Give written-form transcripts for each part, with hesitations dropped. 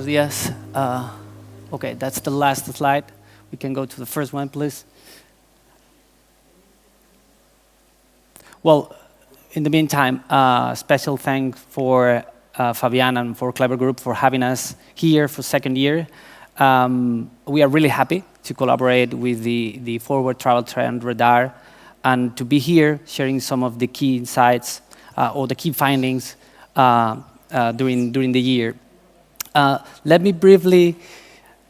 días. Okay, that's the last slide. We can go to the first one, please. Well, in the meantime, special thanks for Fabian and for Clever Group for having us here for second year. We are really happy to collaborate with the Forward Travel Trend Radar and to be here sharing some of the key insights or the key findings during the year. Let me briefly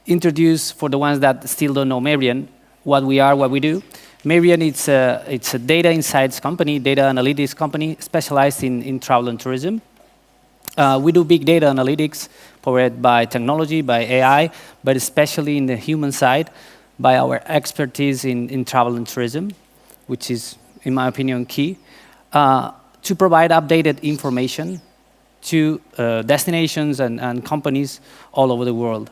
introduce, for the ones that still don't know Mabrian, what we are, what we do. Mabrian, it's a data insights company, data analytics company specialized in travel and tourism. We do big data analytics powered by technology, by AI, but especially in the human side by our expertise in travel and tourism, which is, in my opinion, key, to provide updated information to destinations and companies all over the world.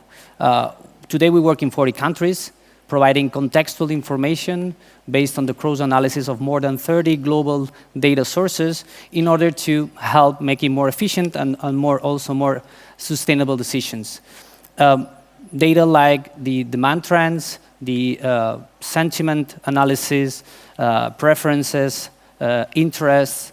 Today we work in 40 countries, providing contextual information based on the cross-analysis of more than 30 global data sources in order to help making more efficient and also more sustainable decisions. Data like the demand trends, the sentiment analysis, preferences, interests,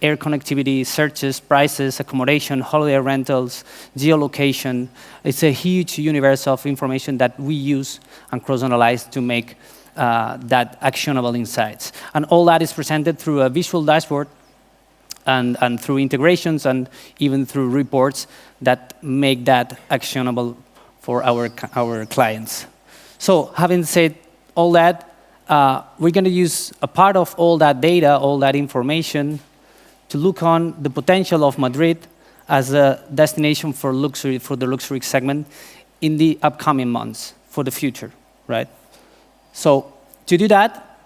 air connectivity, searches, prices, accommodation, holiday rentals, geolocation. It's a huge universe of information that we use and cross-analyze to make that actionable insights. And all that is presented through a visual dashboard and through integrations and even through reports that make that actionable for our clients. So having said all that, we're going to use a part of all that data, all that information, to look on the potential of Madrid as a destination for luxury, for the luxury segment in the upcoming months, for the future, right? So to do that,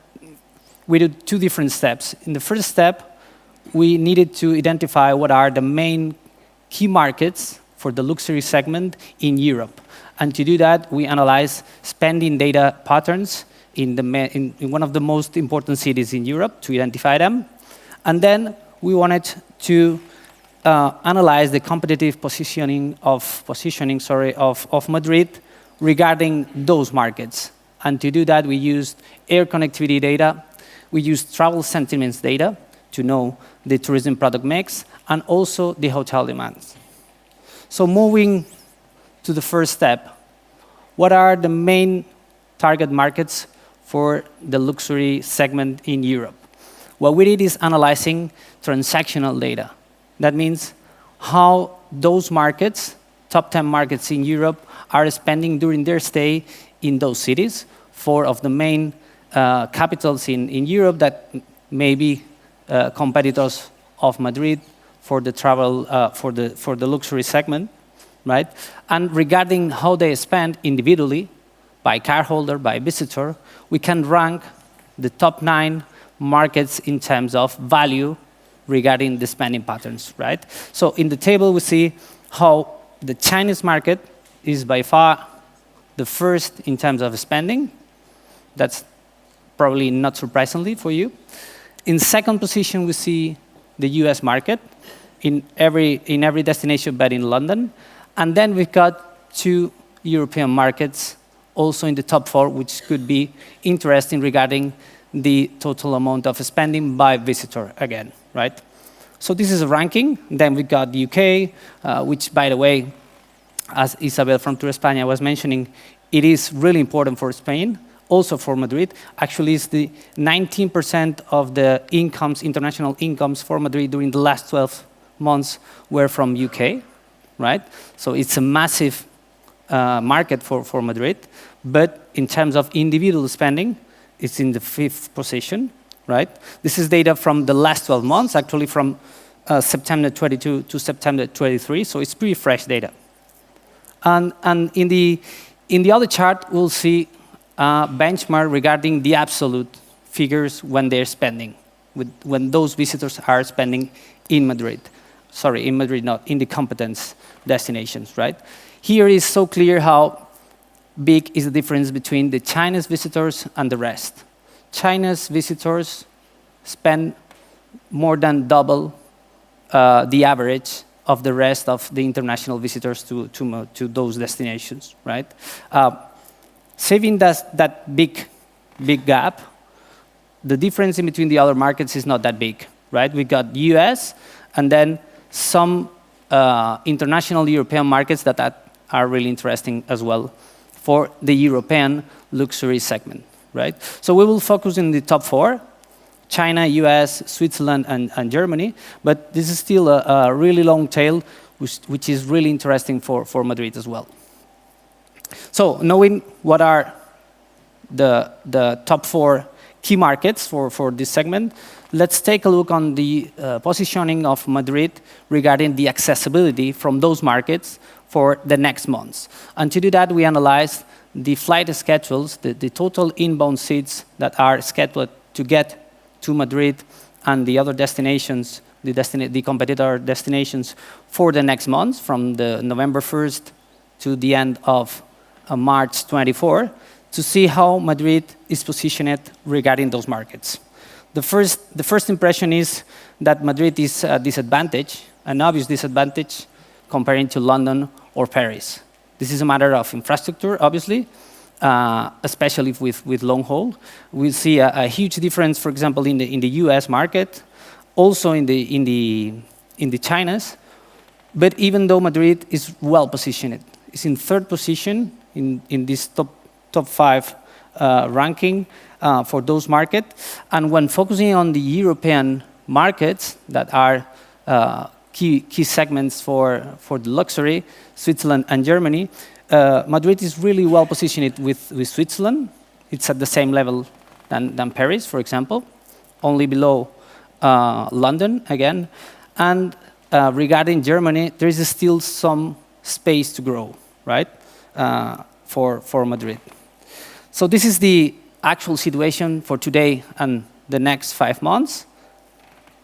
we did two different steps. In the first step, we needed to identify what are the main key markets for the luxury segment in Europe. And to do that, we analyzed spending data patterns in one of the most important cities in Europe to identify them. And then we wanted to analyze the competitive positioning of Madrid regarding those markets. And to do that, we used air connectivity data, we used travel sentiments data to know the tourism product mix, and also the hotel demands. So moving to the first step, what are the main target markets for the luxury segment in Europe? What we did is analyzing transactional data. That means how those markets, top 10 markets in Europe, are spending during their stay in those cities, 4 of the main capitals in Europe that may be competitors of Madrid for the travel, for the luxury segment, right? And regarding how they spend individually, by cardholder, by visitor, we can rank the top 9 markets in terms of value regarding the spending patterns, right? So in the table, we see how the Chinese market is by far the first in terms of spending. That's probably not surprisingly for you. In second position, we see the US market in every destination, but in London. And then we've got 2 European markets also in the top 4, which could be interesting regarding the total amount of spending by visitor again, right? So this is a ranking. Then we got the UK, which, by the way, as Isabel from Tour España was mentioning, it is really important for Spain, also for Madrid. Actually, it's the 19% of the incomes, international incomes for Madrid during the last 12 months were from UK, right? So it's a massive market for Madrid. But in terms of individual spending, it's in the 5th position, right? This is data from the last 12 months, actually from September 22 to September 23, so it's pretty fresh data. And in the other chart, we'll see a benchmark regarding the absolute figures when they're spending, when those visitors are spending in Madrid. Sorry, in Madrid, not in the competence destinations, right? Here is so clear how big is the difference between the Chinese visitors and the rest. China's visitors spend more than double the average of the rest of the international visitors to those destinations, right? Saving that big gap, the difference in between the other markets is not that big, right? We got US and then some international European markets that are really interesting as well for the European luxury segment, right? So we will focus in the top 4, China, US, Switzerland, and Germany, but this is still a really long tail, which is really interesting for Madrid as well. So knowing what are the top 4 key markets for this segment, let's take a look on the positioning of Madrid regarding the accessibility from those markets for the next months. And to do that, we analyzed the flight schedules, the total inbound seats that are scheduled to get to Madrid and the other destinations, the competitor destinations for the next months, from the November 1st to the end of March 24, to see how Madrid is positioned regarding those markets. The first impression is that Madrid is a disadvantage, an obvious disadvantage, comparing to London or Paris. This is a matter of infrastructure, obviously, especially with long haul. We see a huge difference, for example, in the US market, also in the China's. But even though Madrid is well positioned, it's in 3rd position in this top 5 ranking for those markets. And when focusing on the European markets that are key segments for the luxury, Switzerland and Germany, Madrid is really well positioned with Switzerland. It's at the same level than Paris, for example, only below London again. And regarding Germany, there is still some space to grow, right, for Madrid. So this is the actual situation for today and the next 5 months.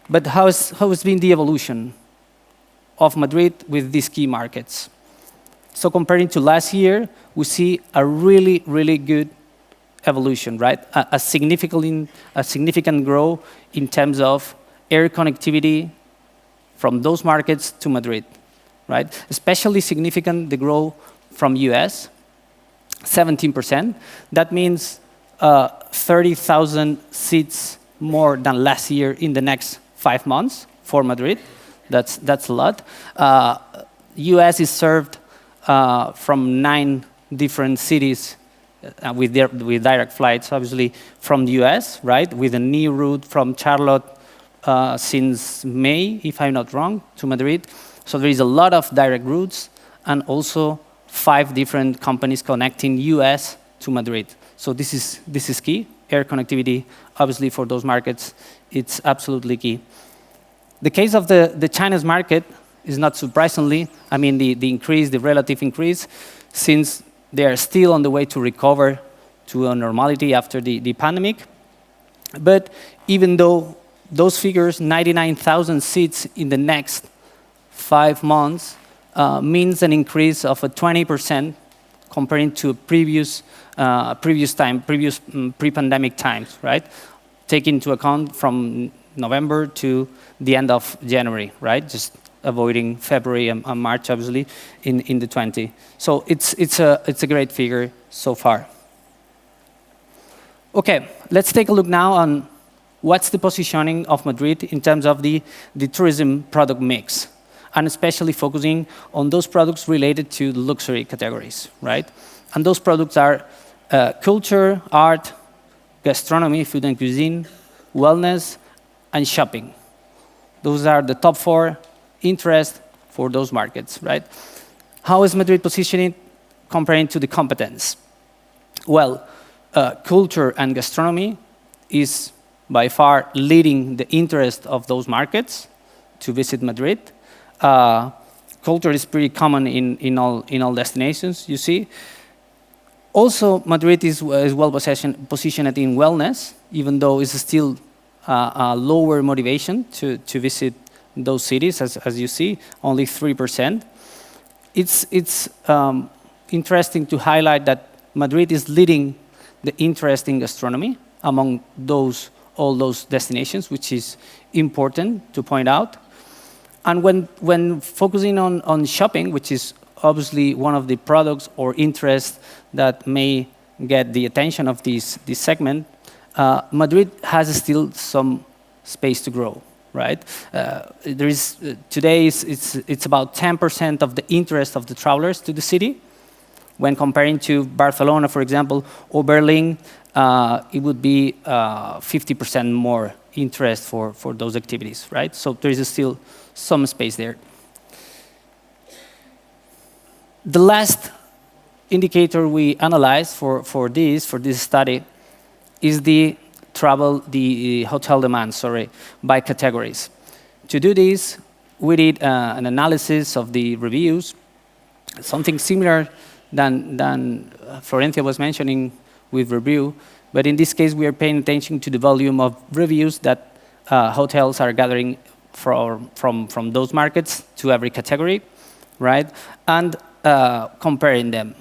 But how has been the evolution of Madrid with these key markets? So comparing to last year, we see a really, really good evolution, right? A significant growth in terms of air connectivity from those markets to Madrid, right? Especially significant the growth from US, 17%. That means 30,000 seats more than last year in the next 5 months for Madrid. That's a lot. US is served from 9 different cities with direct flights, obviously, from the US, right? With a new route from Charlotte since May, if I'm not wrong, to Madrid. So there is a lot of direct routes and also 5 different companies connecting US to Madrid. So this is key. Air connectivity, obviously, for those markets, it's absolutely key. The case of the China's market is not surprisingly, I mean, the relative increase, since they are still on the way to recover to a normality after the pandemic. But even though those figures, 99,000 seats in the next 5 months, means an increase of 20% comparing to previous pre-pandemic times, right? Take into account from November to the end of January, right? Just avoiding February and March, obviously, in the 20. So it's a great figure so far. Okay, let's take a look now on what's the positioning of Madrid in terms of the tourism product mix, and especially focusing on those products related to the luxury categories, right? And those products are culture, art, gastronomy, food and cuisine, wellness, and shopping. Those are the top 4 interest for those markets, right? How is Madrid positioning comparing to the competence? Well, culture and gastronomy is by far leading the interest of those markets to visit Madrid. Culture is pretty common in all destinations, you see. Also, Madrid is well positioned in wellness, even though it's still a lower motivation to visit those cities, as you see, only 3%. It's interesting to highlight that Madrid is leading the interest in gastronomy among all those destinations, which is important to point out. And when focusing on shopping, which is obviously one of the products or interests that may get the attention of this segment, Madrid has still some space to grow, right? There is today it's about 10% of the interest of the travelers to the city. When comparing to Barcelona, for example, or Berlin, it would be 50% more interest for those activities, right? So there is still some space there. The last indicator we analyzed for this study is the hotel demand, by categories. To do this, we did an analysis of the reviews, something similar than Florencia was mentioning with review, but in this case, we are paying attention to the volume of reviews that hotels are gathering from those markets to every category, right? And comparing them.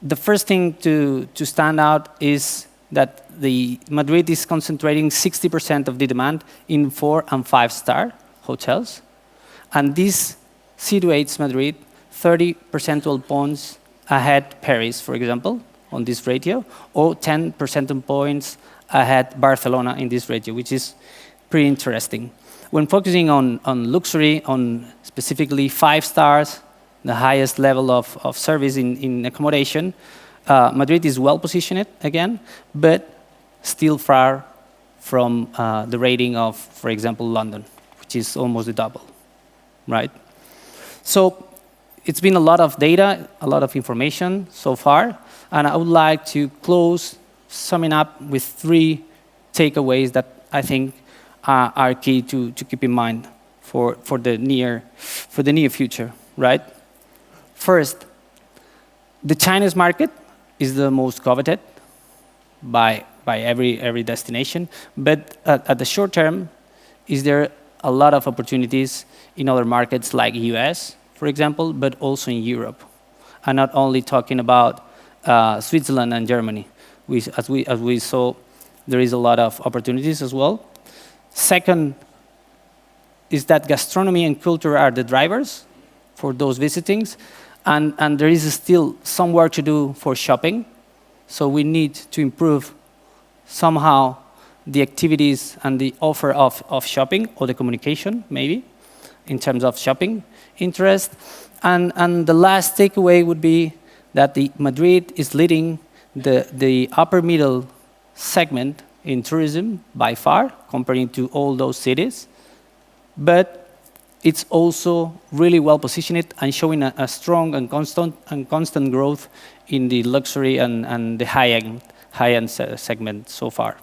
The first thing to stand out is that Madrid is concentrating 60% of the demand in 4- and 5-star hotels. And this situates Madrid 30 percentage points ahead Paris, for example, on this ratio, or 10 percentage points ahead Barcelona in this ratio, which is pretty interesting. When focusing on luxury, on specifically 5 stars, the highest level of service in accommodation, Madrid is well positioned again, but still far from the rating of, for example, London, which is almost the double, right? So it's been a lot of data, a lot of information so far, and I would like to close summing up with 3 takeaways that I think are key to keep in mind for the near future, right? First, the Chinese market is the most coveted by every destination, but at the short term, is there a lot of opportunities in other markets like US, for example, but also in Europe. I'm not only talking about Switzerland and Germany. As we saw, there is a lot of opportunities as well. Second is that gastronomy and culture are the drivers for those visitings, and there is still some work to do for shopping. So we need to improve somehow the activities and the offer of shopping, or the communication, maybe, in terms of shopping interest. And the last takeaway would be that Madrid is leading the upper middle segment in tourism by far, comparing to all those cities. But it's also really well positioned and showing a strong and constant growth in the luxury and the high-end segment so far.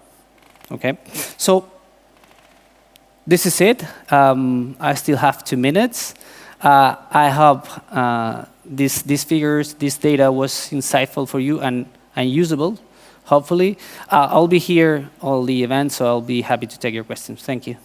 Okay, so this is it. I still have 2 minutes. I hope these figures, this data was insightful for you and usable, hopefully. I'll be here all the events, so I'll be happy to take your questions. Thank you.